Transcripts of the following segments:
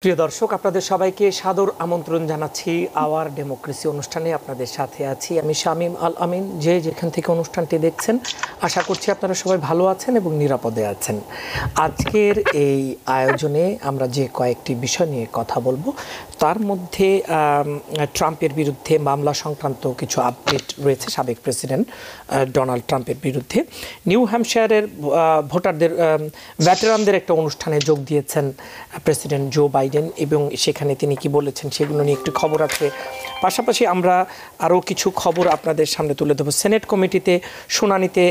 প্রিয় দর্শক, আপনাদের সবাইকে সাদর আমন্ত্রণ জানাচ্ছি আওয়ার ডেমোক্রেসি অনুষ্ঠানে। আপনাদের সাথে আছি আমি শামীম আল আমিন। যে যেখান থেকে অনুষ্ঠানটি দেখছেন, আশা করছি আপনারা সবাই ভালো আছেন এবং নিরাপদে আছেন। আজকের এই আয়োজনে আমরা যে কয়েকটি বিষয় নিয়ে কথা বলবো, তার মধ্যে ট্রাম্পের বিরুদ্ধে মামলা সংক্রান্ত কিছু আপডেট রয়েছে সাবেক প্রেসিডেন্ট ডোনাল্ড ট্রাম্পের বিরুদ্ধে। নিউ হ্যাম্পশায়ারের ভোটারদের ভেটেরানদের একটা অনুষ্ঠানে যোগ দিয়েছেন প্রেসিডেন্ট জো বাইডেন, এবং সেখানে তিনি কি বলেছেন সেগুলো নিয়ে একটি খবর আছে। পাশাপাশি আমরা আরও কিছু খবর আপনাদের সামনে তুলে দেবো। সেনেট কমিটিতে শুনানিতে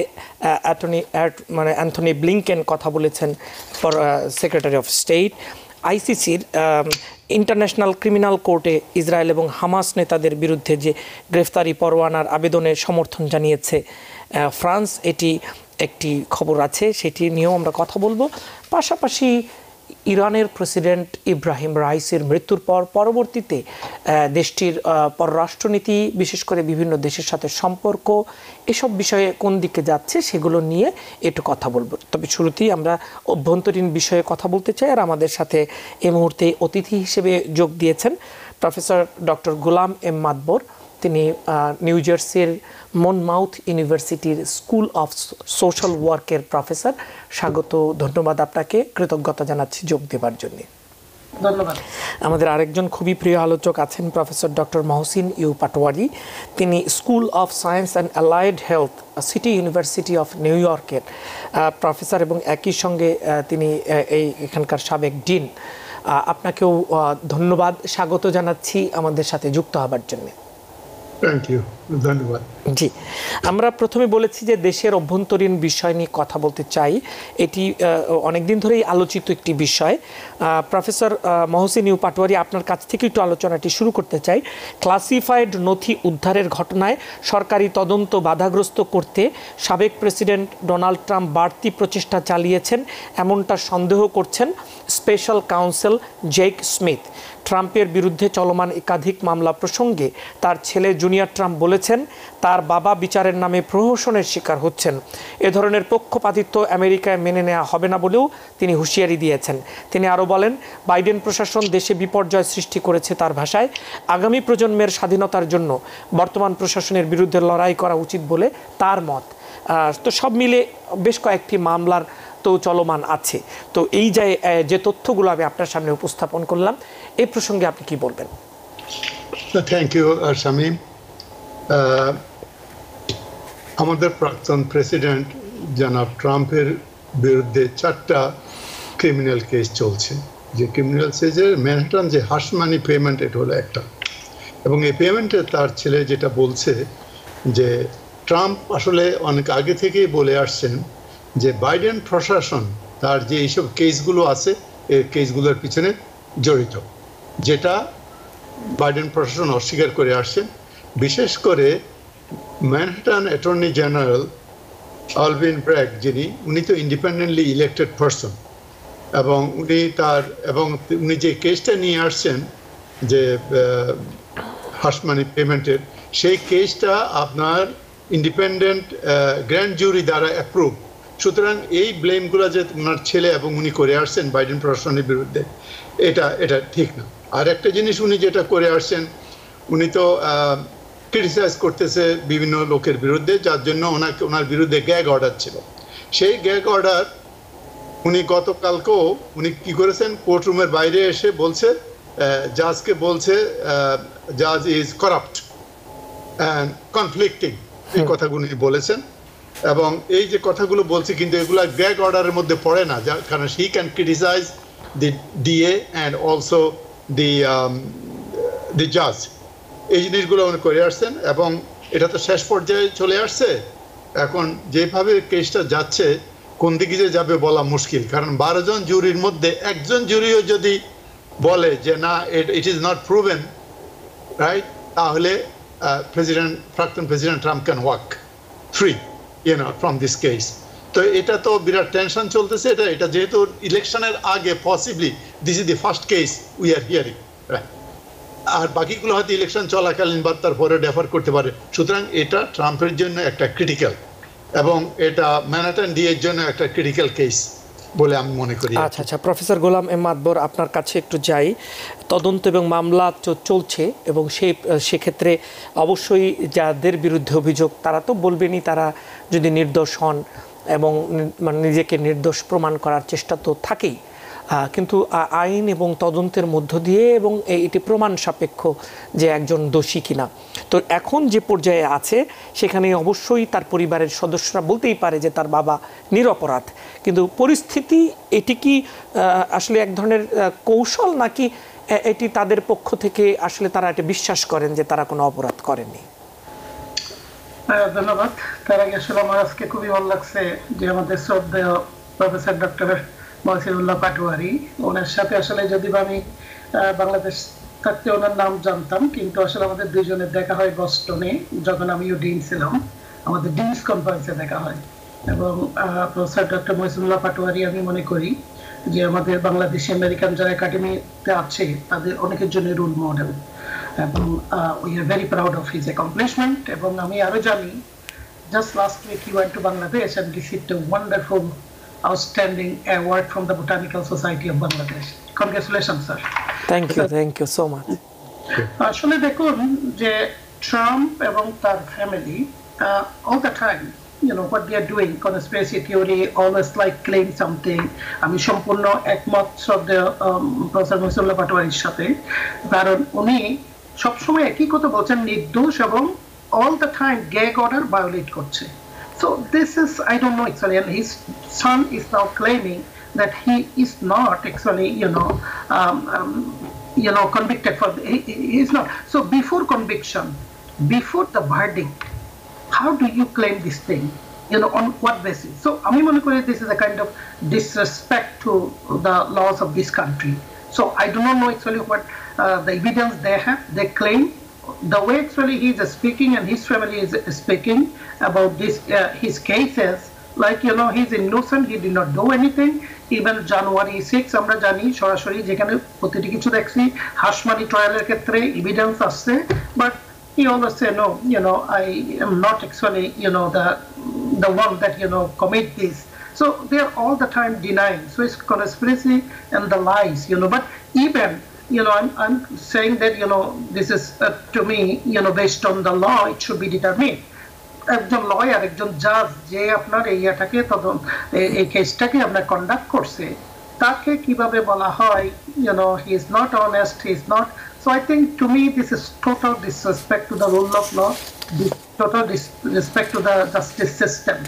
অ্যান্থনি ব্লিংকেন কথা বলেছেন, সেক্রেটারি অফ স্টেট। আইসিসির ইন্টারন্যাশনাল ক্রিমিনাল কোর্টে ইসরায়েল এবং হামাস নেতাদের বিরুদ্ধে যে গ্রেফতারি পরোয়ানার আবেদনে সমর্থন জানিয়েছে ফ্রান্স, এটি একটি খবর আছে, সেটি নিয়েও আমরা কথা বলবো। পাশাপাশি ইরানের প্রেসিডেন্ট ইব্রাহিম রাইসির মৃত্যুর পরবর্তীতে দেশটির পররাষ্ট্রনীতি, বিশেষ করে বিভিন্ন দেশের সাথে সম্পর্ক, এসব বিষয়ে কোন দিকে যাচ্ছে সেগুলো নিয়ে একটু কথা বলবো। তবে শুরুতেই আমরা অভ্যন্তরীণ বিষয়ে কথা বলতে চাই। আর আমাদের সাথে এই মুহূর্তে অতিথি হিসেবে যোগ দিয়েছেন প্রফেসর ডক্টর গোলাম এম মাদবর। তিনি নিউ জার্সির মনমাউথ ইউনিভার্সিটির স্কুল অফ সোশ্যাল ওয়ার্কের প্রফেসর। স্বাগত, ধন্যবাদ আপনাকে, কৃতজ্ঞতা জানাচ্ছি যোগ দেবার জন্য। ধন্যবাদ। আমাদের আরেকজন খুবই প্রিয় আলোচক আছেন professor doctor Mohsin U Patwari. তিনি school of science and allied health, city university of new ইয়র্কের প্রফেসর, এবং একই সঙ্গে তিনি এখানকার সাবেক ডিন। আপনাকেও ধন্যবাদ, স্বাগত জানাচ্ছি আমাদের সাথে যুক্ত হবার জন্য। থ্যাংক ইউ, ধন্যবাদ। জি, আমরা প্রথমে বলেছি যে দেশের অভ্যন্তরীণ বিষয় নিয়ে কথা বলতে চাই। এটি অনেকদিন ধরেই আলোচিত একটি বিষয়। প্রফেসর মহসিন ইউ পাটোয়ারি, আপনার কাছ থেকে একটু আলোচনাটি শুরু করতে চাই। ক্লাসিফাইড নথি উদ্ধারের ঘটনায় সরকারি তদন্ত বাধাগ্রস্ত করতে সাবেক প্রেসিডেন্ট ডোনাল্ড ট্রাম্প বাড়তি প্রচেষ্টা চালিয়েছেন, এমনটা সন্দেহ করছেন স্পেশাল কাউন্সিল জেক স্মিথ। ট্রাম্পের বিরুদ্ধে চলমান একাধিক মামলা প্রসঙ্গে তার ছেলে জুনিয়র ট্রাম্প বলেছেন, তার বাবা বিচারের নামে প্রহসনের শিকার হচ্ছেন। এ ধরনের পক্ষপাতিত্ব আমেরিকায় মেনে নেওয়া হবে না বলেও তিনি হুঁশিয়ারি দিয়েছেন। তিনি আরও বলেন, বাইডেন প্রশাসন দেশে বিপর্যয় সৃষ্টি করেছে। তার ভাষায়, আগামী প্রজন্মের স্বাধীনতার জন্য বর্তমান প্রশাসনের বিরুদ্ধে লড়াই করা উচিত বলে তার মত। তো সব মিলে বেশ কয়েকটি মামলার তো চলমান আছে। তো এই যে তথ্যগুলো আমি আপনার সামনে উপস্থাপন করলাম, এই প্রসঙ্গে আপনি কি বলবেন? Thank you Shamim. আমাদের প্রাক্তন প্রেসিডেন্ট জনাব ট্রাম্পের বিরুদ্ধে 4টা ক্রিমিনাল কেস চলছে। যে ক্রিমিনাল কেসের ম্যানহাটন যে হাশ মানি পেমেন্ট, এটা হলো একটা। এবং এই পেমেন্টে তার ছেলে যেটা বলছে যে ট্রাম্প আসলে অনেক আগে থেকেই বলে আসছেন যে বাইডেন প্রশাসন তার যে এইসব কেসগুলো আছে, এই কেসগুলোর পিছনে জড়িত, যেটা বাইডেন প্রশাসন অস্বীকার করে আসছেন। বিশেষ করে Manhattan attorney general Alvin brag, উনি তো ইন্ডিপেন্ডেন্টলি ইলেক্টেড পারসন, এবং উনি যে কেসটা নিয়ে আসছেন যে হাশ মানি পেমেন্টের, সেই কেসটা আপনার ইন্ডিপেন্ডেন্ট গ্র্যান্ড জুরি দ্বারা অ্যাপ্রুভ। সুতরাং এই ব্লেমগুলো যে ওনার ছেলে এবং উনি করে আসছেন বাইডেন প্রশাসনের বিরুদ্ধে, এটা ঠিক না। আর একটা জিনিস উনি যেটা করে আসছেন, উনি তো ক্রিটিসাইজ করতেছে বিভিন্ন লোকের বিরুদ্ধে, যার জন্য ওনার বিরুদ্ধে গ্যাগ অর্ডার ছিল। সেই গ্যাগ অর্ডার উনি গতকালকেও উনি কি করেছেন, কোর্টরুমের বাইরে এসে বলছে, জাজকে বলছে জাজ ইজ করাপ্ট অ্যান্ড কনফ্লিক্টিং, এই কথাগুলো বলেছেন। এবং এই যে কথাগুলো বলছে, কিন্তু এগুলো গ্যাগ অর্ডারের মধ্যে পড়ে না, যার কারণে he can criticize the DA and also the জাজ। এই জিনিসগুলো উনি করে আসছেন, এবং এটা তো শেষ পর্যায়ে চলে আসছে। এখন যেভাবে কেসটা যাচ্ছে, কোন দিকে যে যাবে বলা মুশকিল, কারণ 12 জন জুরির মধ্যে একজন জুরিও যদি বলে যে না, it is not proven right, তাহলে প্রাক্তন president Trump can walk free from this case. তো এটা তো বিরাট টেনশন চলতেছে। এটা যেহেতু ইলেকশনের আগে, possibly this is the first case we are hearing, আর বাকিগুলো হয়তো ইলেকশন চলাকালীন বা তারপরে ডেফার করতে পারে। সুতরাং এটা ট্রাম্পের জন্য একটা ক্রিটিক্যাল, এবং এটা ম্যানহাটন ডিএর জন্য একটা ক্রিটিক্যাল কেস, বলে আমি মনে করি। আচ্ছা আচ্ছা, প্রফেসর গোলাম এম মাতবর, আপনার কাছে একটু যাই। তদন্ত এবং মামলা চলছে এবং সেক্ষেত্রে অবশ্যই যাদের বিরুদ্ধে অভিযোগ তারা তো বলবেনই তারা যদি নির্দোষ হন, এবং মানে নিজেকে নির্দোষ প্রমাণ করার চেষ্টা তো থাকেই, কিন্তু আইন এবং তদন্তের মধ্য দিয়ে এবং এটি প্রমাণ সাপেক্ষ যে একজন দোষী কিনা। তো এখন যে পর্যায়ে আছে সেখানে অবশ্যই তার পরিবারের সদস্যরা বলতেই পারে যে তার বাবা নিরপরাধ, কিন্তু পরিস্থিতি এটি কি আসলে এক ধরনের কৌশল, নাকি এটি তাদের পক্ষ থেকে আসলে তারা এটা বিশ্বাস করেন যে তারা কোনো অপরাধ করেনি? ধন্যবাদ। তার আগে আসলে আমার আজকে খুবই ভালো লাগছে যে আমাদের শ্রদ্ধেয় প্রফেসর ডক্টর মহসিনুল্লাহ পাটোয়ারি, ওনার সাথে আসলে যদি আমি বাংলাদেশ থাকতে ওনার নাম জানতাম, কিন্তু আসলে আমাদের দুইজনের দেখা হয় বস্টনে, যখন আমিও ডিন ছিলাম, আমাদের ডিনস কনফারেন্সে দেখা হয়। এবং প্রফেসর ডক্টর মহসিনুল্লাহ পাটোয়ারি আমি মনে করি যে আমাদের বাংলাদেশি আমেরিকান যারা একাডেমিতে আছে তাদের অনেকের জন্য রোল মডেল, এবং we are very proud of his accomplishment. এবং আমি আরো জানি, just last week he went to Bangladesh and received a wonderful outstanding award from the Botanical Society of Bangladesh. Congratulations, sir. Thank you so much. আসলে দেখুন যে Trump এবং তার family all the time, you know, what they are doing, conspiracy theory, always like claim something. আমি সম্পূর্ণ একমত professor মহসিনুল্লাহ পাটোয়ারির সাথে, কারণ উনি সবসময় একই কথা বলছেন, নির্দোষ এবং all the time gag order violate করছে। So this is, I don't know actually, and his son is now claiming that he is not actually, convicted for, he is not. So before conviction, before the verdict, how do you claim this thing? On what basis? So আমি মনে করি this is a kind of disrespect to the laws of this country. So I do not know actually what the evidence they have. They claim the way actually he is speaking and his family is speaking about this his cases, like he is innocent, he did not do anything. Even January 6 আমরা জানি সরাসরি যেখানে প্রতিটি কিছু দেখছি হাসমানি ট্রায়ালের ক্ষেত্রে evidence আসছে, but he always say no, I am not actually the one that commit this. So they are all the time denying. So it's conspiracy and the lies, but even I'm saying that this is to me based on the law it should be determined. একজন lawyer, একজন জাজ যে আপনার এইটাকে এই কেসটাকে আপনার conduct করছে, তাকে কিভাবে বলা হয় he is not honest, he is not. So I think to me this is total disrespect to the rule of law, total disrespect to the justice system.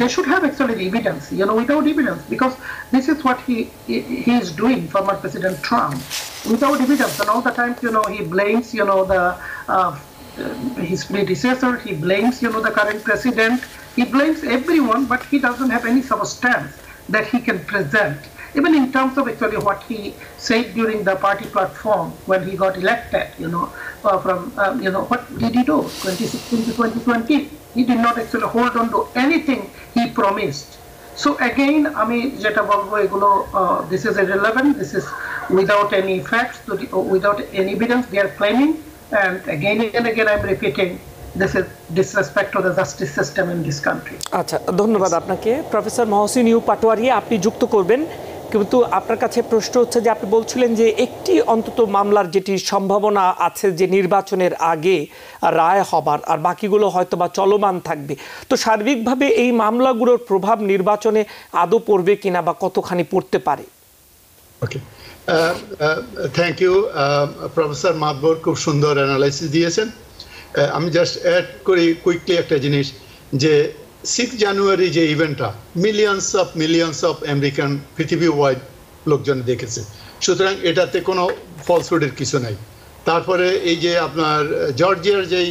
They should have actually the evidence, without evidence, because this is what he is doing, former President Trump, without evidence. And all the time, he blames, his predecessor, he blames, the current president, he blames everyone, but he doesn't have any substance that he can present. Even in terms of actually what he said during the party platform when he got elected, what did he do? 2016 to 2020, he did not actually hold on to anything he promised. So again, আমি যেটা বলবো এগুলো this is irrelevant, this is without any facts, without any evidence they are claiming, and again I'm repeating, this is disrespect to the justice system in this country. আচ্ছা, ধন্যবাদ আপনাকে। Professor Mohsin U Patwari, আপনি যুক্ত করবেন, কিন্তু আপনার কাছে প্রশ্ন হচ্ছে যে আপনি বলছিলেন যে একটি অন্তত মামলার যেটি সম্ভাবনা আছে যে নির্বাচনের আগে রায় হবার, আর বাকিগুলো হয়তো বা চলমান থাকবে। তো সার্বিকভাবে এই মামলাগুলোর প্রভাব নির্বাচনে আদৌ পড়বে কিনা বা কতখানি পড়তে পারে? ওকে, থ্যাংক ইউ প্রফেসর মাতবর, খুব সুন্দর অ্যানালাইসিস দিয়েছেন। আমি জাস্ট অ্যাড করি কুইকলি একটা জিনিস, যে 6 জানুয়ারি যে ইভেন্টটা মিলিয়নস অফ আমেরিকান পৃথিবী ওয়াইড লোকজন দেখেছে, সুতরাং এটাতে কোনো ফলসহুডের কিছু নাই। তারপরে এই যে আপনার জর্জিয়ার যেই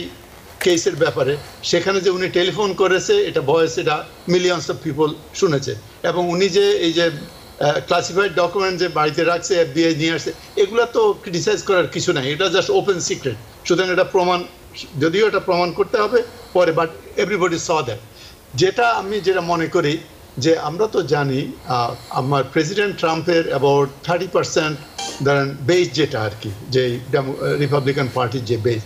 কেসের ব্যাপারে, সেখানে যে উনি টেলিফোন করেছে, এটা ভয়েস, এটা মিলিয়নস অফ পিপল শুনেছে, এবং উনি যে এই যে ক্লাসিফাইড ডকুমেন্ট যে বাড়িতে রাখছে, FBI নিয়ে আসছে, এগুলো তো ক্রিটিসাইজ করার কিছু নাই, এটা জাস্ট ওপেন সিক্রেট। সুতরাং এটা প্রমাণ, যদিও এটা প্রমাণ করতে হবে পরে, বাট এভরিবডি স দ্যাট। যেটা মনে করি যে আমরা তো জানি আমার প্রেসিডেন্ট ট্রাম্পের অ্যাবাউট 30% ধরেন বেস, যেটা আর কি, যে রিপাবলিকান পার্টির যে বেস,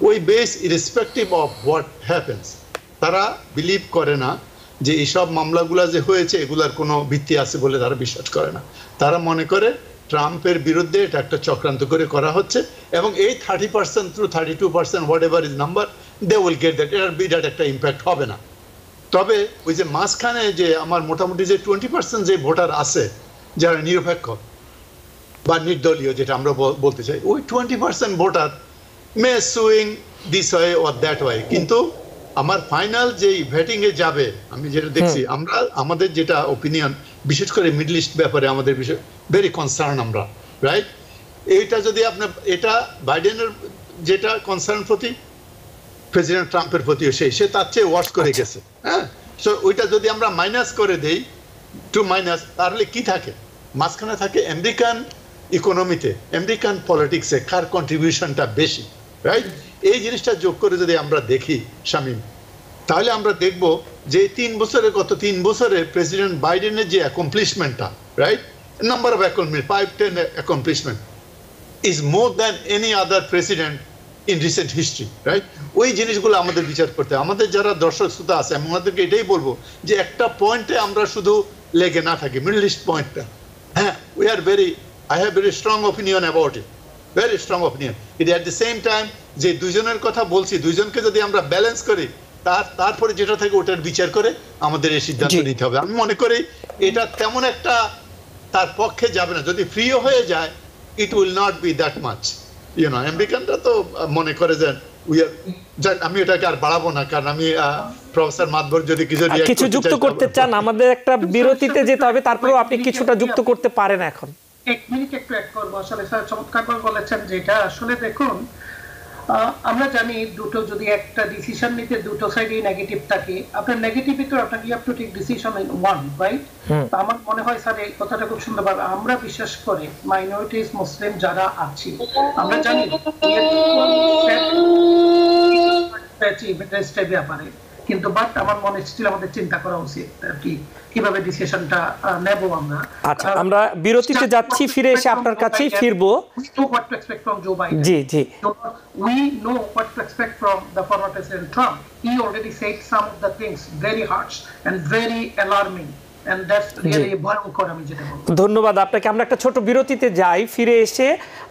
ওই base irrespective of what happens, তারা বিলিভ করে না যে এইসব মামলাগুলো যে হয়েছে এগুলার কোনো ভিত্তি আছে বলে তারা বিশ্বাস করে না। তারা মনে করে ট্রাম্পের বিরুদ্ধে এটা একটা চক্রান্ত করে করা হচ্ছে, এবং এই 30% through 32% whatever is number, they will get that, এটার বিরাট একটা ইম্প্যাক্ট হবে না। তবে ওই যে মাঝখানে যে আমার মোটামুটি যে 20% যে ভোটার আছে যারা নিরপেক্ষ বা নির্দলীয়, যেটা আমরা বলতে চাই, ওই 20% voter May swing this way or that way. কিন্তু আমার ফাইনাল যেই ভোটিং এ যাবে, আমি যেটা দেখছি, আমরা আমাদের যেটা ওপিনিয়ন, বিশেষ করে মিডল ইস্ট ব্যাপারে আমাদের বিষয় ভেরি কনসার্ন আমরা, রাইট? এইটা যদি আপনার এটা বাইডেনের যেটা কনসার্ন প্রতি, প্রেসিডেন্ট ট্রাম্পের প্রতিও সে তার চেয়ে ওয়ার্স করে গেছে। হ্যাঁ, সো ওইটা যদি আমরা মাইনাস করে দেই টু মাইনাস, তাহলে কি থাকে? মাঝখানে থাকে আমেরিকান ইকোনমিতে, আমেরিকান পলিটিক্সে কার কন্ট্রিবিউশনটা বেশি, রাইট? এই জিনিসটা যোগ করে যদি আমরা দেখি শামীম, তাহলে আমরা দেখব যে গত 3 বছরে প্রেসিডেন্ট বাইডেনের যে অ্যাকমপ্লিশমেন্টটা, right, number of accomplishment 5-10 accomplishment is more than any other president in recent history, right? ওই জিনিসগুলো আমাদের বিচার করতে, আমাদের যারা দর্শক শ্রোতা আছে আমি ওনাদেরকে এটাই বলবো যে একটা পয়েন্টে আমরা শুধু লেগে না থাকি, মিডল ইস্ট পয়েন্টটা। হ্যাঁ, I have very strong opinion about it, very strong opinion. It at the same time যে দুজনের কথা বলছি, দুজনকে যদি আমরা ব্যালেন্স করি, তারপরে যেটা থাকে ওটার বিচার করে আমাদের এই সিদ্ধান্ত নিতে হবে। আমি মনে করি এটা তেমন একটা তার পক্ষে যাবে না। যদি ফ্রিও হয়ে যায়, it will not be that much, you know. আমেরিকানরা তো মনে করে যে আমি এটাকে আর বাড়াবো না, কারণ আমি প্রফেসর মাদবর যদি কিছু যুক্ত করতে চান, আমাদের একটা বিরতিতে যেতে হবে, তারপরেও আপনি কিছুটা যুক্ত করতে পারেন। এখন 1 মিনিট একটু অ্যাড করবো। আসলে স্যার চমৎকারভাবে বলেছেন যেটা আসলে দেখুন, আমরা জানি দুটো যদি একটা ডিসিশন নিতে দুটো সাইডেই নেগেটিভ থাকে, আপনার নেগেটিভ তো আপনাকে you have to take decision in one, right? তো আমার মনে হয় স্যার এই কথাটা খুব সুন্দরভাবে আমরা বিশেষ করে মাইনরিটিস মুসলিম যারা আছি, আমরা জানি ব্যাপারে, কিন্তু বাট আমার মনে ছিল আমাদের চিন্তা করা উচিত কি কিভাবে ডিসিশনটা নেব আমরা। আচ্ছা, আমরা বিরতিতে যাচ্ছি, ফিরে এসে আপনার কাছেই ফিরবো। জি জি, we know what to expect from the former President Trump. He already said some of the things very harsh and very alarming, and that's really ভয়ঙ্কর। আমি যেটা বলবো, ধন্যবাদ আপনাকে। আমরা একটা ছোট বিরতিতে যাই, ফিরে এসে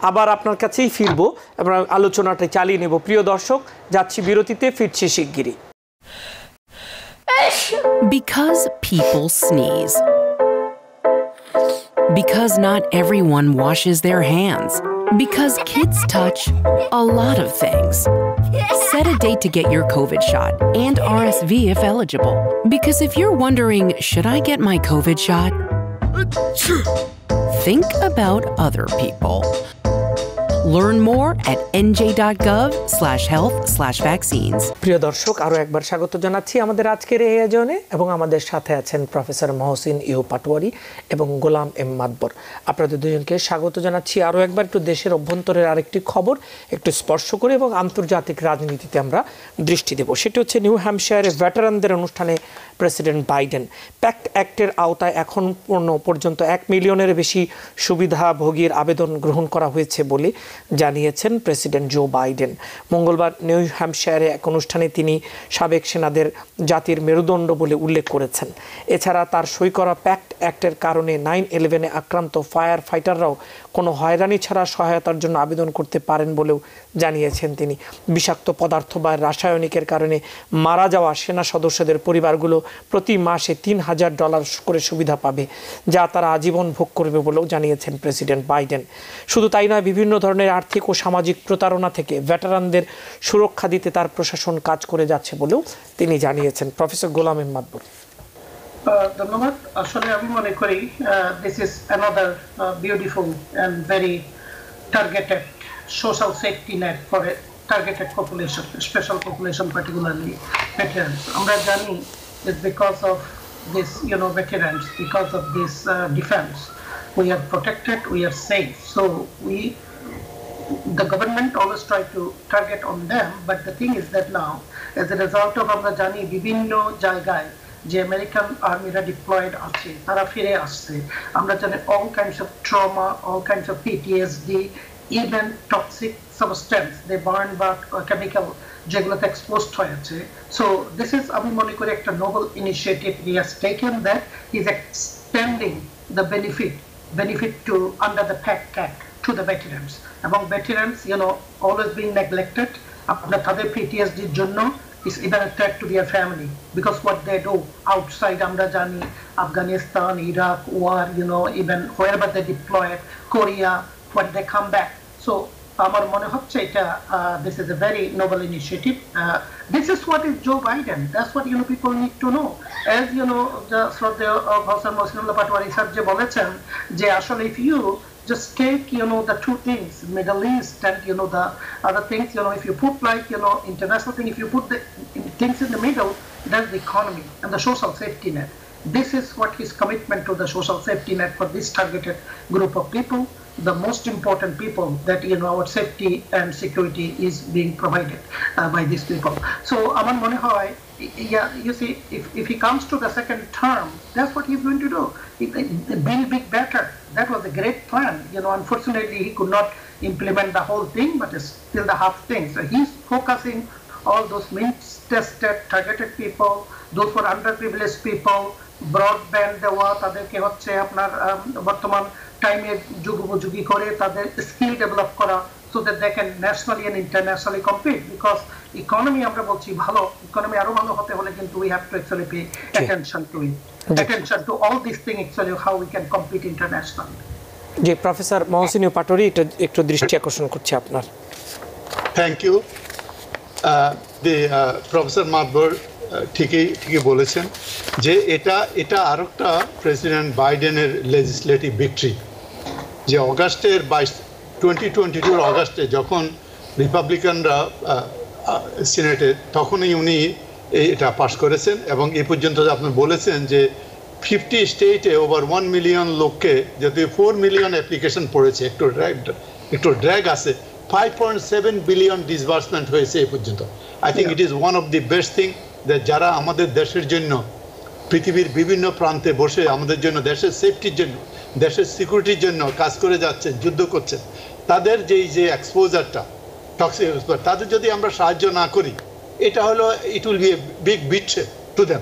আবার আপনার কাছেই ফিরবো, আমরা আলোচনাটা চালিয়ে নেব। প্রিয় দর্শক, যাচ্ছি বিরতিতে, ফিরছি শিগগিরই। Because people sneeze. Because not everyone washes their hands. Because kids touch a lot of things. Set a date to get your COVID shot and RSV if eligible. Because if you're wondering, should I get my COVID shot? Think about other people. Learn more at nj.gov/health/vaccines. প্রিয় দর্শক, আরো একবার স্বাগত জানাচ্ছি আমাদের আজকের এই আয়োজনে, এবং আমাদের সাথে আছেন প্রফেসর মহসিন ইউ পাটোয়ারি এবং গোলাম এম মাদবর। আপনাদের দুজনকে স্বাগত জানাচ্ছি। আরো একবার একটু দেশের অভ্যন্তরের আরেকটি খবর একটু স্পর্শ করে এবং আন্তর্জাতিক রাজনীতিতে আমরা দৃষ্টি দেব। সেটি হচ্ছে নিউ হ্যাম্পশায়ারে ভেটারানদের অনুষ্ঠানে প্রেসিডেন্ট বাইডেন প্যাক্ট অ্যাক্টের আওতায় এখন পর্যন্ত 1 মিলিয়নের বেশি সুবিধাভোগীর আবেদন গ্রহণ করা হয়েছে বলে জানিয়েছেন প্রেসিডেন্ট জো বাইডেন। মঙ্গলবার নিউ হ্যাম্পশায়ারে এক অনুষ্ঠানে তিনি সাবেক সেনাদের জাতির মেরুদণ্ড বলে উল্লেখ করেছেন। এছাড়া তার সই করা প্যাক্ট অ্যাক্টের কারণে 9/11-এ আক্রান্ত ফায়ার ফাইটাররাও কোনো হয়রানি ছাড়া সহায়তার জন্য আবেদন করতে পারেন বলেও জানিয়েছেন তিনি। বিষাক্ত পদার্থ বা রাসায়নিকের কারণে মারা যাওয়া সেনা সদস্যদের পরিবারগুলো প্রতি মাসে $3,000 করে সুবিধা পাবে, যা তারা আজীবন ভোগ করবে বলেও জানিয়েছেন প্রেসিডেন্ট বাইডেন। শুধু তাই নয়, বিভিন্ন ধরনের আর্থিক ও সামাজিক প্রতারণা থেকে ভেটারানদের সুরক্ষা দিতে তার প্রশাসন কাজ করে যাচ্ছে বলেও তিনি জানিয়েছেন। Professor Golam M Madbar. ধন্যবাদ। আসলে আমি মনে করি this is another beautiful and very targeted social safety net for a targeted population, special population, particularly veterans. আমরা জানি that because of this, veterans, because of this defense, we are protected, we are safe. So the government always try to target on them, but the thing is that now, as a result of আমরা জানি বিভিন্ন জায়গায় যে American আর্মিরা diploid আছে, তারা ফিরে আসছে। আমরা জানি all kinds of trauma, all kinds of PTSD, even toxic substance they burn বা chemical যেগুলোতে exposed হয়েছে. So this is আমি মনে করি একটা noble initiative he has taken, that he is extending the benefit to under the PACT Act to the veterans. Among veterans, always being neglected. আপনার তাদের PTSD এর জন্য is even a threat to their family, because what they do outside, আমরা জানি Afghanistan, Iraq war, even wherever they deployed, Korea, when they come back. So আমার মনে হচ্ছে এটা this is a very noble initiative. This is what is Joe Biden. That's what people need to know. As the Shraddheya Professor Mohsinullah Patwari sir যে বলেছেন যে আসলে if you just take the two things, Middle East and the other things, if you put like international thing, if you put the things in the middle, that's the economy and the social safety net. This is what his commitment to the social safety net for this targeted group of people, the most important people, that our safety and security is being provided by these people. So আমার মনে হয়, yeah, you see, if he comes to the second term, that's what he's going to do. Build big better. That was a great plan. Unfortunately he could not implement the whole thing, but it's still the half thing. So he's focusing all those means-tested, targeted people, those who are underprivileged people, broadband দেওয়া, তাদেরকে হচ্ছে আপনার বর্তমান টাইমে যুগোপযোগী করে তাদের skill develop করা, so that they can nationally and internationally compete. Because economy আমরা বলছি ভালো, economy আরো ভালো হতে হলে কিন্তু we have to actually pay attention to it, attention to all these things, actually how we can compete internationally. জি, প্রফেসর মহসিন পাটোয়ারি, এটা একটু দৃষ্টি আকর্ষণ করছে আপনার। Thank you. প্রফেসর মাতবর ঠিকই বলেছেন যে এটা আরেকটা প্রেসিডেন্ট বাইডেনের লেজিসলেটিভ ভিক্টরি, যে অগাস্টের 2022 অগাস্টে যখন রিপাবলিকানরা সিনেটে, তখনই উনি এটা পাস করেছেন। এবং এ পর্যন্ত আপনি বলেছেন যে 50 স্টেটে ওভার 1 মিলিয়ন লোককে, যদি 4 মিলিয়ন অ্যাপ্লিকেশন পড়েছে, একটু ড্র্যাগ আছে, 5.7 বিলিয়ন ডিসবার্সমেন্ট হয়েছে এ পর্যন্ত। I think it is one of the best thing, যারা আমাদের দেশের জন্য পৃথিবীর বিভিন্ন প্রান্তে বসে আমাদের জন্য, দেশের সেফটির জন্য, দেশের সিকিউরিটির জন্য কাজ করে যাচ্ছেন, যুদ্ধ করছেন, তাদের যে এক্সপোজারটা, টক্সিক এক্সপোজার, তাদের যদি আমরা সাহায্য না করি, এটা হলো it will B a big betray to them.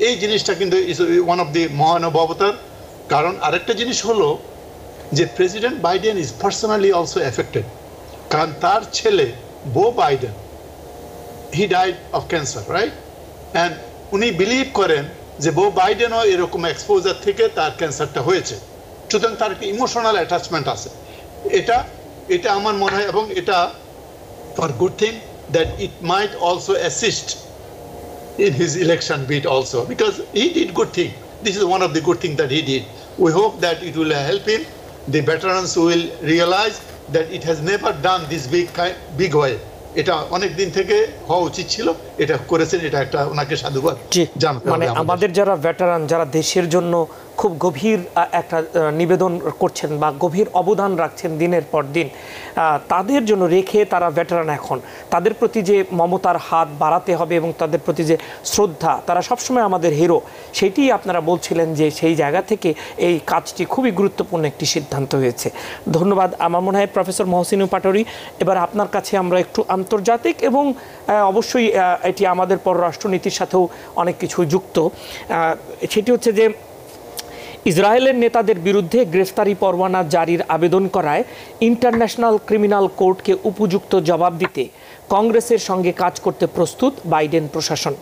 এই জিনিসটা কিন্তু ইজ ওয়ান অফ দি মহানুভবতার কারণ। আরেকটা জিনিস হলো যে president Biden is personally also affected, কারণ তার ছেলে বো Biden, he died of cancer, right? And উনি বিলিভ করেন যে বো বাইডেনও এরকম এক্সপোজার থেকে তার ক্যান্সারটা হয়েছে, সুতরাং তার একটা ইমোশনাল অ্যাটাচমেন্ট আছে। এটা আমার মনে হয়, এবং এটা for good thing, that it mite also assist in his election bid also, because he did good thing. This is one of the good things that he did. We hope that it will help him. The veterans will realize that it has never done this big way. এটা অনেক দিন থেকে হওয়া উচিত ছিল, এটা করেছেন, এটা একটা ওনাকে সাধুবাদ জানাতে হবে। মানে আমাদের যারা ভেটারান, যারা দেশের জন্য খুব গভীর একটা নিবেদন করছেন বা গভীর অবদান রাখছেন দিনের পর দিন, তাদের জন্য রেখে তারা ভেটারান, এখন তাদের প্রতি যে মমতার হাত বাড়াতে হবে এবং তাদের প্রতি যে শ্রদ্ধা, তারা সবসময় আমাদের হিরো, সেইটি আপনারা বলছিলেন যে সেই জায়গা থেকে এই কাজটি খুবই গুরুত্বপূর্ণ একটি সিদ্ধান্ত হয়েছে। ধন্যবাদ। আমার মনে হয় প্রফেসর মহসিন পাটোয়ারি, এবার আপনার কাছে আমরা একটু আন্তর্জাতিক এবং অবশ্যই এটি আমাদের পররাষ্ট্রনীতির সাথেও অনেক কিছু যুক্ত, সেটি হচ্ছে যে ইসরায়েলের নেতাদের বিরুদ্ধে গ্রেফতারি পরোয়ানা জারির আবেদন করায় ইন্টারন্যাশনাল ক্রিমিনাল কোর্টকে উপযুক্ত জবাব দিতে কংগ্রেসের সঙ্গে কাজ করতে প্রস্তুত বাইডেন প্রশাসন।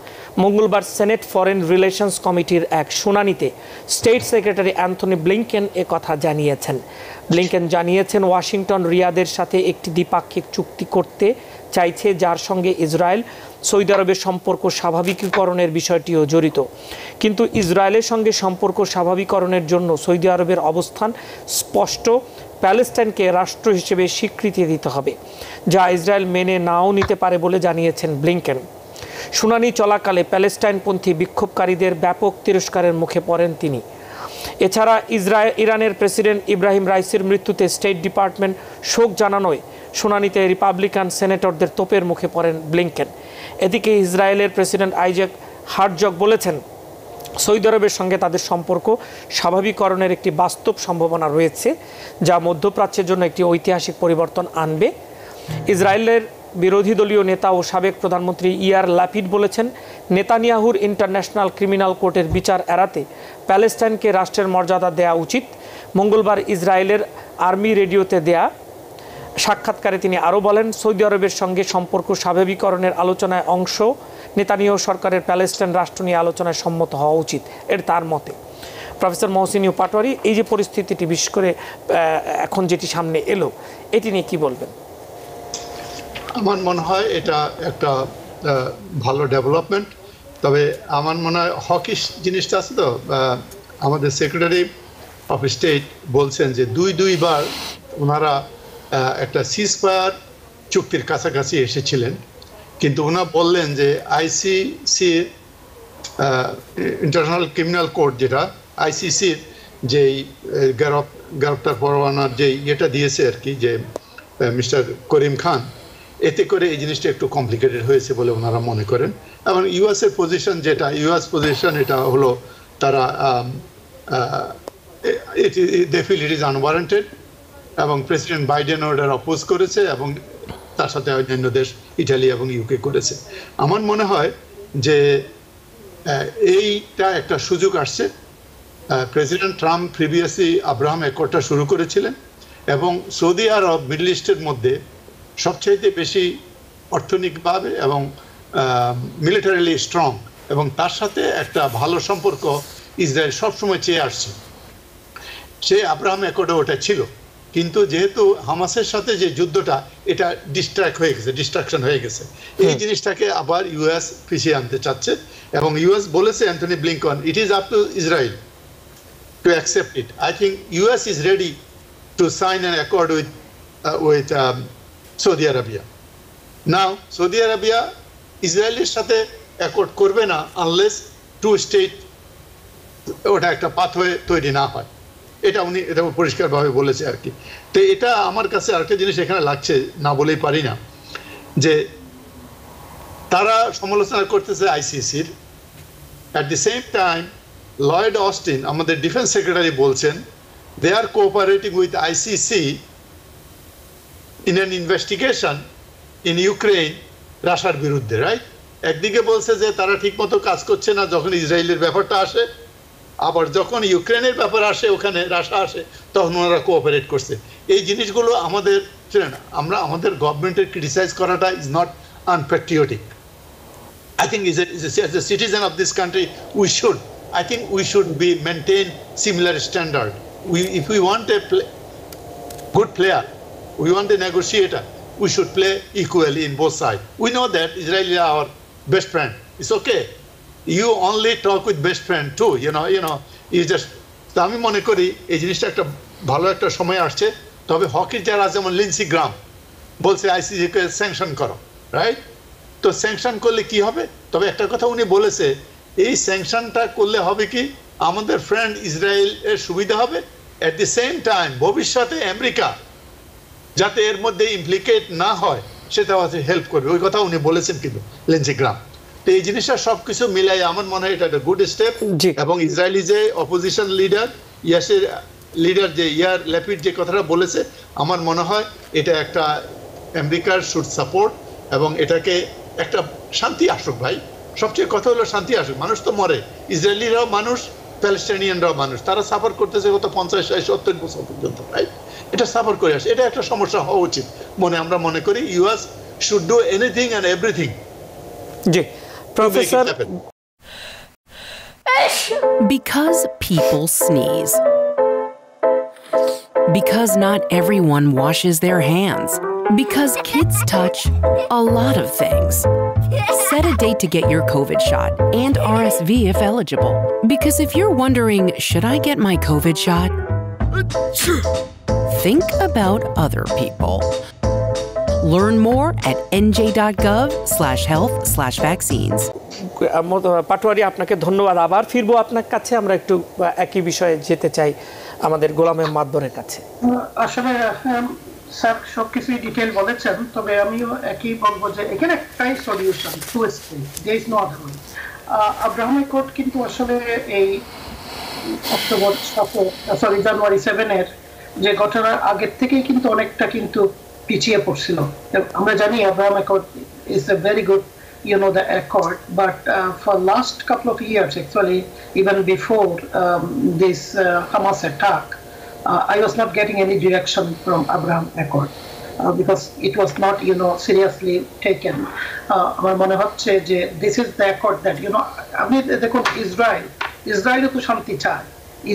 মঙ্গলবার সেনেট ফরেন রিলেশনস কমিটির এক শুনানিতে স্টেট সেক্রেটারি অ্যান্থনি ব্লিংকেন কথা জানিয়েছেন। ব্লিংকেন জানিয়েছেন ওয়াশিংটন রিয়াদের সাথে একটি দ্বিপাক্ষিক চুক্তি করতে চাইছে, যার সঙ্গে ইসরায়েল সৌদি আরবের সম্পর্ক স্বাভাবিকীকরণের বিষয়টিও জড়িত। কিন্তু ইসরায়েলের সঙ্গে সম্পর্ক স্বাভাবিকীকরণের জন্য সৌদি আরবের অবস্থান স্পষ্ট, প্যালেস্টাইনকে রাষ্ট্র হিসেবে স্বীকৃতি দিতে হবে, যা ইসরায়েল মেনে নাও নিতে পারে বলে জানিয়েছেন ব্লিংকেন। শুনানি চলাকালে প্যালেস্টাইনপন্থী বিক্ষোভকারীদের ব্যাপক তিরস্কারের মুখে পড়েন তিনি। এছাড়া ইরানের প্রেসিডেন্ট ইব্রাহিম রাইসির মৃত্যুতে স্টেট ডিপার্টমেন্ট শোক জানানোয় শুনানিতে রিপাবলিকান সেনেটরদের তোপের মুখে পড়েন ব্লিংকেন। এদিকে ইসরায়েলের প্রেসিডেন্ট আইজাক হারজগ বলেছেন, সৌদি আরবের সঙ্গে তাদের সম্পর্ক স্বাভাবিকরণের একটি বাস্তব সম্ভাবনা রয়েছে, যা মধ্যপ্রাচ্যের জন্য একটি ঐতিহাসিক পরিবর্তন আনবে। ইসরায়েলের বিরোধী দলীয় নেতা ও সাবেক প্রধানমন্ত্রী ইয়ার ল্যাপিড বলেছেন, নেতানিয়াহুর ইন্টারন্যাশনাল ক্রিমিনাল কোর্টের বিচার এড়াতে প্যালেস্টাইনকে রাষ্ট্রের মর্যাদা দেওয়া উচিত। মঙ্গলবার ইসরায়েলের আর্মি রেডিওতে দেয়া সাক্ষাৎকারে তিনি আরও বলেন, সৌদি আরবের সঙ্গে সম্পর্ক স্বাভাবিকরণের আলোচনায় অংশ নেতানিয়াহু সরকারের প্যালেস্টাইন রাষ্ট্র নিয়ে আলোচনায় সম্মত হওয়া উচিত, এর তার মতে। প্রফেসর মহসিন ইউ পাটোয়ারি, এই যে পরিস্থিতিটি বিশেষ করে এখন যেটি সামনে এলো, এটি নিয়ে কি বলবেন? আমার মনে হয় এটা একটা ভালো ডেভেলপমেন্ট। তবে আমার মনে হয় হকিশ জিনিসটা আছে তো, আমাদের সেক্রেটারি অফ স্টেট বলছেন যে দুইবার ওনারা একটা সিজফায়ার চুক্তির কাছাকাছি এসেছিলেন, কিন্তু ওনারা বললেন যে আইসিসি ইন্টারন্যাশনাল ক্রিমিনাল কোর্ট, যেটা আইসিসির যেই গ্রেপ্তার পরোয়ানার যে ইয়েটা দিয়েছে আর কি, যে মিস্টার করিম খান, এতে করে এই জিনিসটা একটু কমপ্লিকেটেড হয়েছে বলে ওনারা মনে করেন। এবং ইউএসের পজিশন যেটা, ইউএস পজিশন এটা হলো তারা they feel it is unwarranted, এবং প্রেসিডেন্ট বাইডেন ওটার অপোজ করেছে, এবং তার সাথে অন্যান্য দেশ ইটালি এবং ইউকে করেছে। আমার মনে হয় যে এইটা একটা সুযোগ আসছে। প্রেসিডেন্ট ট্রাম্প প্রিভিয়াসলি আব্রাহাম অ্যাকর্ডটা শুরু করেছিলেন, এবং সৌদি আরব মিডল ইস্টের মধ্যে সবচাইতে বেশি অর্থনৈতিকভাবে এবং মিলিটারিলি স্ট্রং, এবং তার সাথে একটা ভালো সম্পর্ক ইসরায়েল সবসময় চেয়ে আসছে। সে আব্রাহাম অ্যাকর্ডে ওটা ছিল, কিন্তু যেহেতু হামাসের সাথে যে যুদ্ধটা, এটা ডিস্ট্রাকশন হয়ে গেছে, এই জিনিসটাকে আবার ইউএস পিছিয়ে আনতে চাচ্ছে। এবং ইউএস বলেছে, Antony Blinken, it is up to Israel to accept it. I think US is ready to sign an accord with Saudi Arabia. Now Saudi Arabia ইসরায়েলের সাথে অ্যাকর্ড করবে না আনলেস টু স্টেট ওটা একটা পাথওয়ে তৈরি না হয়। এটা উনি এটা পরিষ্কারভাবে বলেছে আর কি। তো এটা আমার কাছে আরেকটা জিনিস এখানে লাগছে, না বলেই পারি না, যে তারা সমালোচনা করতেছে আইসিসির, at the same time Lloyd Austin আমাদের ডিফেন্স সেক্রেটারি বলছেন they are cooperating with ICC in an investigation in Ukraine রাশিয়ার বিরুদ্ধে, রাইট? একদিকে বলছে যে তারা ঠিকমতো কাজ করছে না যখন ইসরায়েলের ব্যাপারটা আসে, আবার যখন ইউক্রেনের ব্যাপার আসে, ওখানে রাশিয়া আসে, তখন ওনারা কোঅপারেট করছে। এই জিনিসগুলো আমাদের আমরা আমাদের গভর্নমেন্টের ক্রিটিসাইজ করাটা is not আনপ্যাট্রিয়টিক। I think as a citizen of this country, we should be maintain similar standard. If we want a good player, we want a negotiator, we should play equally in both sides. We know that Israel is our best friend. It's okay. You only talk with best friend too, you know, you just, আমি মনে করি এই জিনিসটা একটা ভালো একটা সময় আসছে। তবে হকির যারা যেমন লিন্সি গ্রাম বলছে আইসিসিকে স্যাংশন করো, রাইট? তো স্যাংশন করলে কি হবে? তবে একটা কথা উনি বলেছে, এই স্যাংশনটা করলে হবে কি, আমাদের ফ্রেন্ড ইসরায়েল এর সুবিধা হবে, এট দি সেম টাইম ভবিষ্যতে আমেরিকা যাতে এর মধ্যে ইমপ্লিকেট না হয় সেটা হচ্ছে হেল্প করবে। ওই কথা উনি বলেছেন কিন্তু লিন্সি গ্রাম। তো এই জিনিসটা সবকিছু মিলাই আমার মনে হয় এটা একটা গুড স্টেপ। এবং ইসরায়েলি যে অপোজিশন লিডার ইয়াসের লিডার যে ইয়ার ল্যাপিড যে কথাটা বলেছে, আমার মনে হয় এটা একটা আমেরিকার শুড সাপোর্ট, এবং এটাকে একটা শান্তি আসুক ভাই। সবচেয়ে কথা হলো শান্তি আসুক। মানুষ তো মরে, ইসরায়েলিরাও মানুষ, প্যালেস্টাইনিয়ানরাও মানুষ, তারা সাফার করতেছে গত 50, 60, 70 বছর পর্যন্ত, রাইট? এটা সাফার করে আসে, এটা একটা সমস্যা হওয়া উচিত আমরা মনে করি। US should do anything and everything. G professor. Because people sneeze. Because not everyone washes their hands. Because kids touch a lot of things. Set a date to get your COVID shot and RSV if eligible. Because if you're wondering, should I get my COVID shot? Think about other people. Learn more at nj.gov/health/vaccines. Patwari, আপনাকে ধন্যবাদ। আবার ফিরবো আপনার কাছে। আমরা একটু একই বিষয়ে যেতে চাই আমাদের গোলাম মাদবরের কাছে। আসলে স্যার সবকিছুই ডিটেল বলেছেন, তবে আমিও একই বলবো যে এখানে একটাই solution, two state, there is no other way. Abraham accord কিন্তু আসলে এই জানুয়ারি 7 এর যে ঘটনার আগের থেকেই কিন্তু অনেকটা কিন্তু পিছিয়ে পড়ছিল। আমরা জানি Abraham accord is a very good the accord, but for last couple of years, actually, even before this Hamas attack, I was not getting any direction from Abraham Accord because it was not, seriously taken. আমার মনে হচ্ছে যে this is the accord that, আপনি দেখুন ইসরায়েলও তো শান্তি চায়,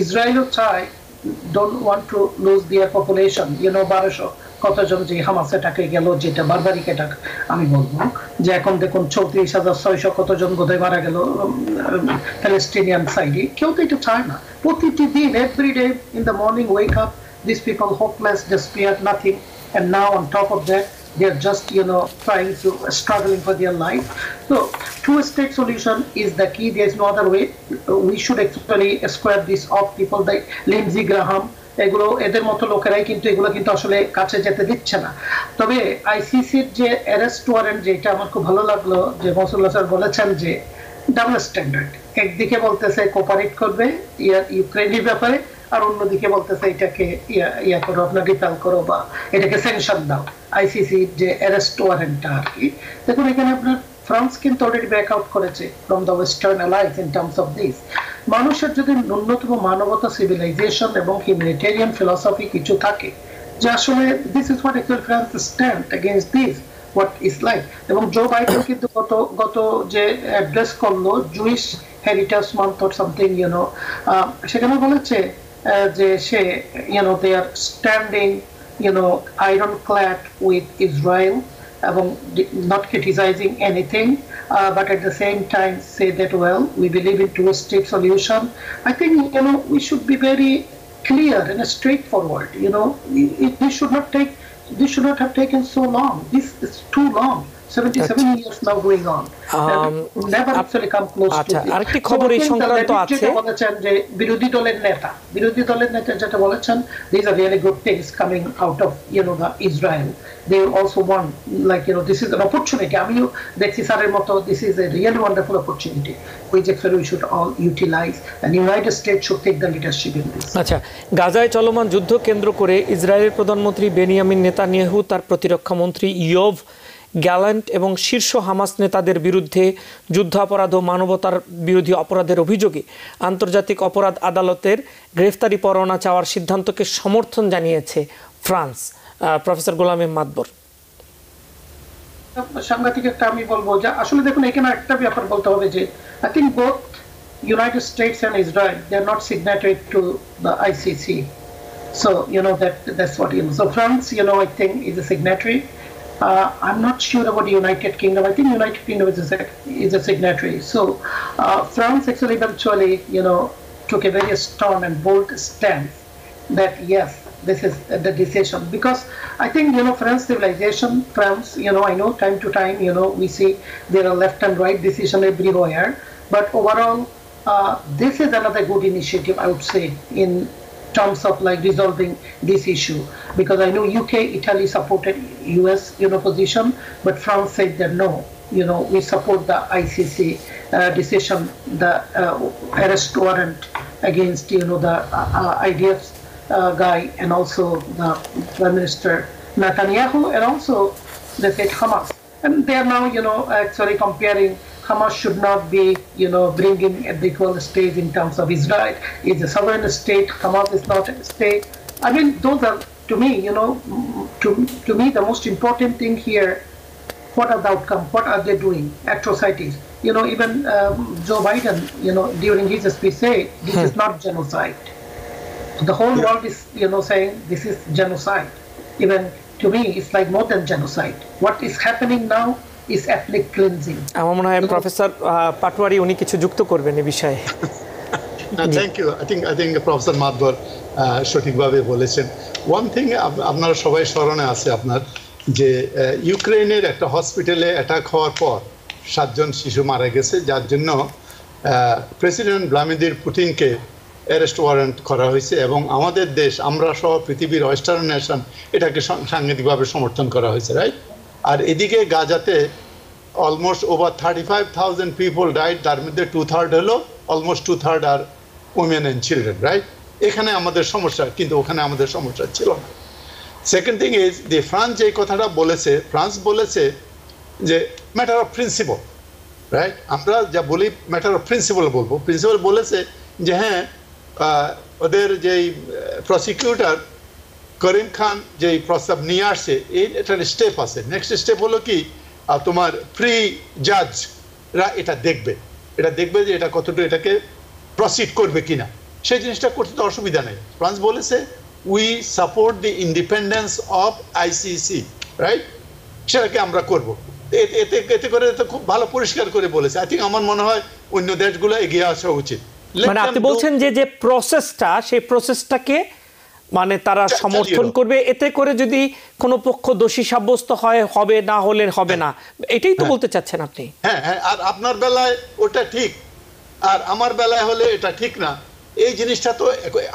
ইসরায়েলও চায় don't want to lose their population, 1200 কতজন যে হামাস অ্যাটাকে গেল, যেটা বারবারিক অ্যাটাক আমি বলবো, যে এখন দেখুন 34,600 কতজন বোধহয় মারা গেল প্যালেস্টিনিয়ান সাইডে। কেউ তো এটা চায় না। প্রতিটি দিন every day in the morning wake up this people hopeless, despair, nothing, and now on top of that they are just trying to struggling for their life. So two-state solution is the key. There is no other way. We should actually square this off. People like Lindsey Graham, এগুলো এদের মতো লোকেরাই কিন্তু এগুলো কিন্তু আসলে কাছে যেতে দিচ্ছে না। তবে আইসিসির যে অ্যারেস্ট ওয়ারেন্ট, যেটা আমার খুব ভালো লাগলো যে মসুল্লাহ স্যার বলেছেন যে ডাবল স্ট্যান্ডার্ড, একদিকে বলতেছে কোপারেট করবে ইউক্রেনের ব্যাপারে, আর অন্যদিকে বলতেছে এটাকে ইয়া করো, আপনার রিপেল করো বা এটাকে স্যাংশন দাও, আইসিসি যে অ্যারেস্ট ওয়ারেন্টটা আর কি। দেখুন এখানে আপনার ফ্রান্স কিন্তু অলরেডি ব্যাক আউট করেছে from the western alliance in terms of this. মানুষের যদি ন্যূনতম মানবতা, সিভিলাইজেশন এবং হিউম্যানিটেরিয়ান ফিলসফি কিছু থাকে, যে আসলে this is what actually France stand against this what is like. এবং জো বাইডেন কিন্তু গত যে অ্যাড্রেস করলো Jewish heritage month or something, সেখানে বলেছে যে সে দে আর স্ট্যান্ডিং ironclad with Israel এবং not criticizing anything, but at the same time say that, well, we believe in two-state solution. I think we should be very clear and straightforward. This should not have taken so long. This is too long. 77 years now going on. Never actually come close to this. আরেকটি খবর এই সংক্রান্ত আছে, বলেছেন যে বিরোধী দলের নেতা যেটা বলেছেন, these are really good things coming out of the Israel. They also want, like, this is an opportunity. আমিও দেখছি স্যারের মতো, this is a really wonderful opportunity which actually we should all utilize, and United States should take the leadership in this. আচ্ছা, গাজায় চলমান যুদ্ধ কেন্দ্র করে ইসরায়েলের প্রধানমন্ত্রী বেনিয়ামিন নেতানিয়াহু তার প্রতিরক্ষা মন্ত্রী ইয়োভ গ্যালান্ট এবং শীর্ষ হামাস নেতাদের বিরুদ্ধে যুদ্ধাপরাধ ও মানবতার বিরোধী অপরাধের অভিযোগে আন্তর্জাতিক অপরাধ আদালতের গ্রেফতারি পরোয়ানা চাওয়ার সিদ্ধান্তকে সমর্থন জানিয়েছে ফ্রান্স। প্রফেসর গোলাম মাদবর। সাংঘাতিক একটা আমি বলবো যে আসলে দেখুন এখানে একটা ব্যাপার বলতে হবে যে I think both United States and Israel, they are not signatory to the ICC. So that's what so France I think is a signatory. I'm not sure about the United Kingdom. I think United Kingdom is a signatory. So France actually eventually, took a very strong and bold stance that yes, this is the decision. Because I think, France civilization, France, I know time to time, we see there are left and right decision everywhere. But overall, this is another good initiative, I would say, in terms of like resolving this issue, because I know UK, Italy supported US position, but France said that no, we support the ICC decision, the arrest warrant against the IDF guy, and also the Prime Minister Netanyahu, and also they said Hamas, and they are now actually comparing Hamas should not be, bringing at the equal stage in terms of Israel. It's a sovereign state. Hamas is not a state. I mean, those are, to me, to me, the most important thing here, what are the outcome? What are they doing? Atrocities. Even Joe Biden, during his speech said, this is not genocide. The whole world is, saying this is genocide. Even to me, it's like more than genocide. What is happening now is ethnic cleansing. আমার মনে হয় professor Patwari উনি কিছু যুক্ত করবেন এই বিষয়ে। Thank you. I think professor Madbar সঠিকভাবে বলেছেন। ওয়ান থিং আপনারা সবাই স্মরণে আছে আপনার, যে ইউক্রেনের একটা হসপিটালে অ্যাটাক হওয়ার পর 7 জন শিশু মারা গেছে, যার জন্য প্রেসিডেন্ট ভ্লাদিমির পুতিনকে অ্যারেস্ট ওয়ারেন্ট করা হয়েছে, এবং আমাদের দেশ, আমরা সহ পৃথিবীর ওয়েস্টার্ন নেশন এটাকে সাংঘাতিকভাবে সমর্থন করা হয়েছে, রাইট? আর এদিকে গাজাতে অলমোস্ট ওভার 35,000 পিপল ডাইড, তার মধ্যে 2/3 হলো অলমোস্ট 2/3 আর উমেন অ্যান্ড চিলড্রেন, রাইট? এখানে আমাদের সমস্যা, কিন্তু ওখানে আমাদের সমস্যা ছিল না। সেকেন্ড থিং ইজ যে ফ্রান্স যে কথাটা বলেছে, ফ্রান্স বলেছে যে ম্যাটার অফ প্রিন্সিপাল, রাইট? আমরা যা বলি ম্যাটার অফ প্রিন্সিপাল বলবো। প্রিন্সিপাল বলেছে যে হ্যাঁ ওদের যেই প্রসিকিউটর করিম খান যে প্রস্তাব নিয়ে আসছে এটার স্টেপ আছে। নেক্সট স্টেপ হলো কি তোমার প্রি জাজরা এটা দেখবে যে এটা কতটুকু এটাকে প্রসিড করবে কিনা, সেই জিনিসটা করতে তো অসুবিধা নেই। ফ্রান্স বলেছে we support the independence of ICC, right? সেটাকে আমরা করব। এতে করে তো খুব ভালো পরিষ্কার করে বলেছে। আই থিঙ্ক আমার মনে হয় অন্য দেশগুলো এগিয়ে আসা উচিত। মানে আপনি বলছেন যে প্রসেসটা, সেই প্রসেসটাকে মানে তারা সমর্থন করবে, এতে করে যদি কোনো পক্ষ দোষী সাব্যস্ত হয় হবে, না হলে হবে না, এটাই তো বলতে চাচ্ছেন আপনি? হ্যাঁ হ্যাঁ, আর আপনার বেলায় ওটা ঠিক আর আমার বেলায় হলে এটা ঠিক না, এই জিনিসটা তো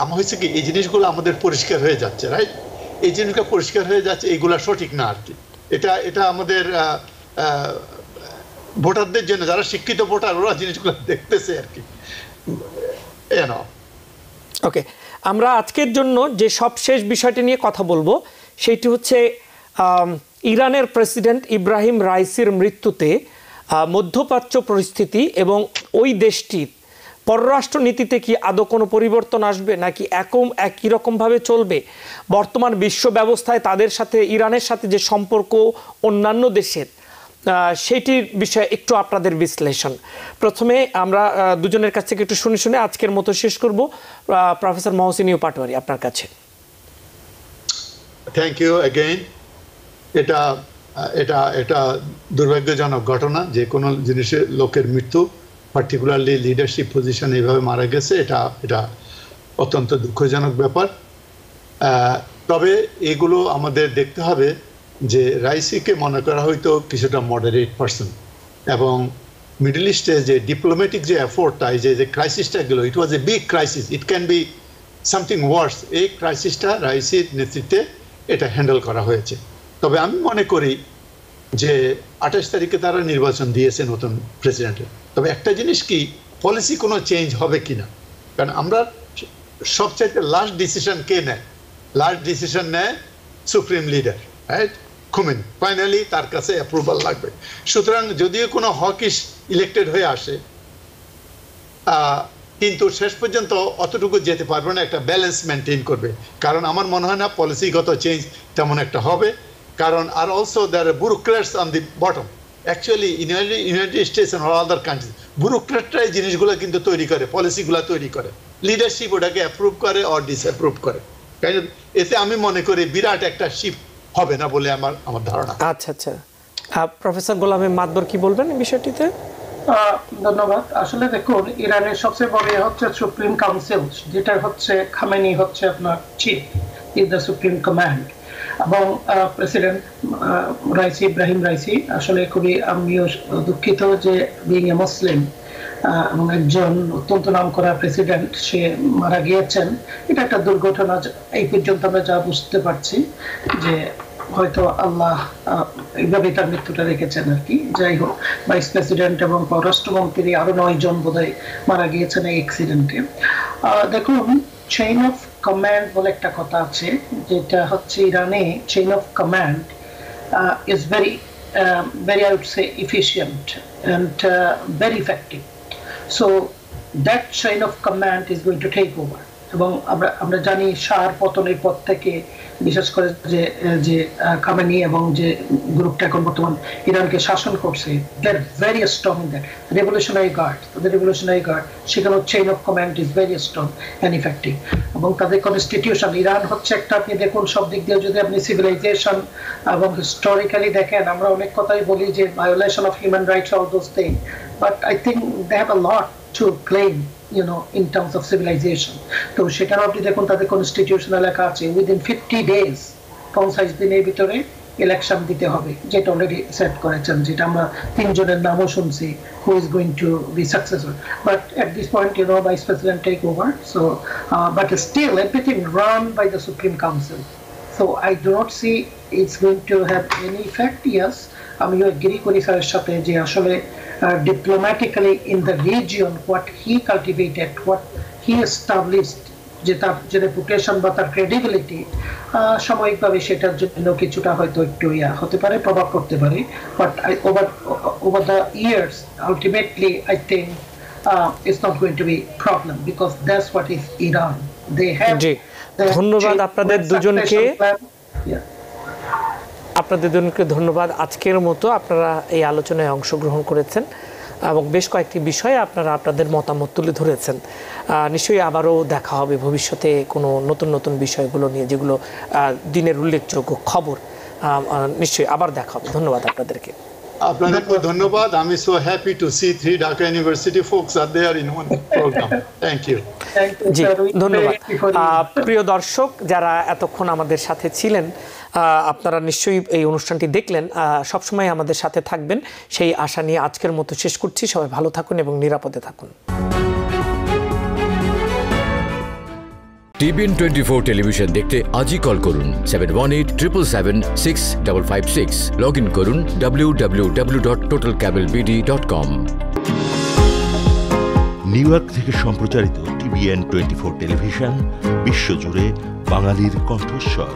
আমার হয়েছে কি এই জিনিসগুলো আমাদের পরিষ্কার হয়ে যাচ্ছে, রাইট? এই জিনিসগুলো পরিষ্কার হয়ে যাচ্ছে, এইগুলা সঠিক না আর কি। এটা আমাদের ভোটারদের জন্য, যারা শিক্ষিত ভোটার ওরা জিনিসগুলো দেখতেছে আর কি। ওকে, আমরা আজকের জন্য যে সবশেষ বিষয়টি নিয়ে কথা বলবো সেটি হচ্ছে ইরানের প্রেসিডেন্ট ইব্রাহিম রাইসির মৃত্যুতে মধ্যপ্রাচ্য পরিস্থিতি এবং ওই দেশটির পররাষ্ট্র নীতিতে কি আদৌ কোনো পরিবর্তন আসবে, নাকি একই রকমভাবে চলবে? বর্তমান বিশ্ব ব্যবস্থায় তাদের সাথে, ইরানের সাথে যে সম্পর্ক অন্যান্য দেশের, সেইটির বিষয়ে একটু আপনাদের বিশ্লেষণ। প্রথমে আমরা দুজনের কাছ থেকে একটু শুনে আজকের মতো শেষ করব। প্রফেসর মহসিন ইউ পাটোয়ারি, আপনার কাছে। Thank you again. এটা দুর্ভাগ্যজনক ঘটনা, যে কোনো জিনিসের লোকের মৃত্যু, পার্টিকুলারলি লিডারশিপ পজিশন এইভাবে মারা গেছে, এটা অত্যন্ত দুঃখজনক ব্যাপার। তবে এগুলো আমাদের দেখতে হবে যে রাইসিকে মনে করা হয়তো কিছুটা মডারেট পারসন, এবং মিডল ইস্টে যে ডিপ্লোম্যাটিক যে এফোর্টটা, এই যে ক্রাইসিসটা গেল, it was a big crisis, it can be something worse. এই ক্রাইসিসটা রাইসির নেতৃত্বে এটা হ্যান্ডেল করা হয়েছে। তবে আমি মনে করি যে 28 তারিখে তারা নির্বাচন দিয়েছে নতুন প্রেসিডেন্টের। তবে একটা জিনিস কি, পলিসি কোনো চেঞ্জ হবে কিনা, কারণ আমরা সবচাইতে লাস্ট ডিসিশন কে নেয়? লাস্ট ডিসিশন নেয় সুপ্রিম লিডার, রাইট? খুমেনি। ফাইনালি তার কাছে অ্যাপ্রুভাল লাগবে। সুতরাং যদিও কোনো হকিশ ইলেক্টেড হয়ে আসে, কিন্তু শেষ পর্যন্ত অতটুকু যেতে পারবে না, একটা ব্যালেন্স মেনটেন করবে। কারণ আমার মনে হয় না পলিসিগত চেঞ্জ তেমন একটা হবে, কারণ আর also there are bureaucrats on the bottom. Actually United States and other countries ব্যুরোক্র্যাটরাই জিনিসগুলো কিন্তু তৈরি করে, পলিসিগুলো তৈরি করে, লিডারশিপ ওটাকে অ্যাপ্রুভ করে অর ডিসঅ্যাপ্রুভ করে। এতে আমি মনে করি বিরাট একটা শিফট হবে না বলে আমার ধারণা। আচ্ছা আচ্ছা, প্রফেসর গোলাম মাতবর কি বলবেন এই বিষয়টিতে? ধন্যবাদ। আসলে দেখুন, ইরানের সবচেয়ে বড় হচ্ছে সুপ্রিম কাউন্সিল, যেটা হচ্ছে খামেনি হচ্ছে আপনার chief, is the supreme command. এবং প্রেসিডেন্ট রাইসি, ইব্রাহিম রাইসি, আসলে খুবই আমিও দুঃখিত যে বিং এ মুসলিম এবং একজন অত্যন্ত নামকরা প্রেসিডেন্ট, সে মারা গিয়েছেন। এটা একটা দুর্ঘটনা, এই পর্যন্ত আমরা যা বুঝতে পারছি, যে হয়তো আল্লাহ এইভাবে তার মৃত্যুটা রেখেছেন আর কি। যাই হোক, ভাইস প্রেসিডেন্ট এবং পররাষ্ট্রমন্ত্রী আরো 9 জন বোধহয় মারা গিয়েছেন এই অ্যাক্সিডেন্টে। দেখুন, চেইন অফ কমান্ড বলে একটা কথা আছে, যেটা হচ্ছে ইরানে chain of command is very I would say efficient and very effective. So that chain of command is going to take over. এবং আমরা জানি শাহর পতনের পর থেকে বিশেষ করে যে খামেনি এবং যে গ্রুপটা এখন বর্তমান ইরানকে শাসন করছে, they are very strong in that revolutionary guard. তাদের রেভলিউশনারি গার্ড, সেখানে chain of command is very strong and effective. এবং তাদের কনস্টিটিউশন, ইরান হচ্ছে একটা, আপনি দেখুন সব দিক দিয়ে যদি আপনি সিভিলাইজেশন এবং হিস্টোরিক্যালি দেখেন, আমরা অনেক কথাই বলি যে violation of human rights, all those thing, but I think they have a lot to claim, in terms of civilization. তো সেখানে আপনি দেখুন তাদের কনস্টিটিউশনাল লেখা আছে উইদিন 50 days, 50 দিনের ভিতরে ইলেকশন দিতে হবে, যেটা অলরেডি সেট করেছেন, যেটা আমরা 3 জনের নামও শুনছি who is going to be successful. But at this point, Vice President take over. So, but still everything run by the Supreme Council. So I do not see it's going to have any effect. Yes, আমিও agri করি স্যারের সাথে যে আসলে diplomatically in the region what he cultivated, what he established, যে তার যে reputation বা তার ক্রেডিবিলিটি, সাময়িকভাবে সেটার জন্য কিছুটা হয়তো একটু হতে পারে, প্রভাব পড়তে পারে, but over the years ultimately I think it's not going to be problem because that's what is Iran. They have ধন্যবাদ আপনাদের দুজনকে, আপনাদের দুজনকে ধন্যবাদ। আজকের মতো আপনারা এই আলোচনায় অংশগ্রহণ করেছেন এবং বেশ কয়েকটি বিষয়ে আপনারা আপনাদের মতামত তুলে ধরেছেন। নিশ্চয়ই আবারও দেখা হবে ভবিষ্যতে কোনো নতুন নতুন বিষয়গুলো নিয়ে, যেগুলো দিনের উল্লেখযোগ্য খবর। নিশ্চয়ই আবার দেখা হবে। ধন্যবাদ আপনাদেরকে। আপনাদেরকে ধন্যবাদ। আমি so happy to see 3 Dhaka university folks are there in one programme. Thank you. জি ধন্যবাদ। প্রিয় দর্শক যারা এতক্ষণ আমাদের সাথে ছিলেন, আপনারা নিশ্চয়ই এই অনুষ্ঠানটি দেখলেন। সবসময় আমাদের সাথে থাকবেন সেই আশা নিয়ে আজকের মতো শেষ করছি। সবাই ভালো থাকুন এবং নিরাপদে থাকুন। TBN 24 টেলিভিশন দেখতে আজই কল করুন 7187776556। লগ ইন করুন www.totalcablebd.com। নিউ ইয়র্ক থেকে সম্প্রচারিত TBN 24 টেলিভিশন বিশ্বজুড়ে বাঙালির কণ্ঠস্বর।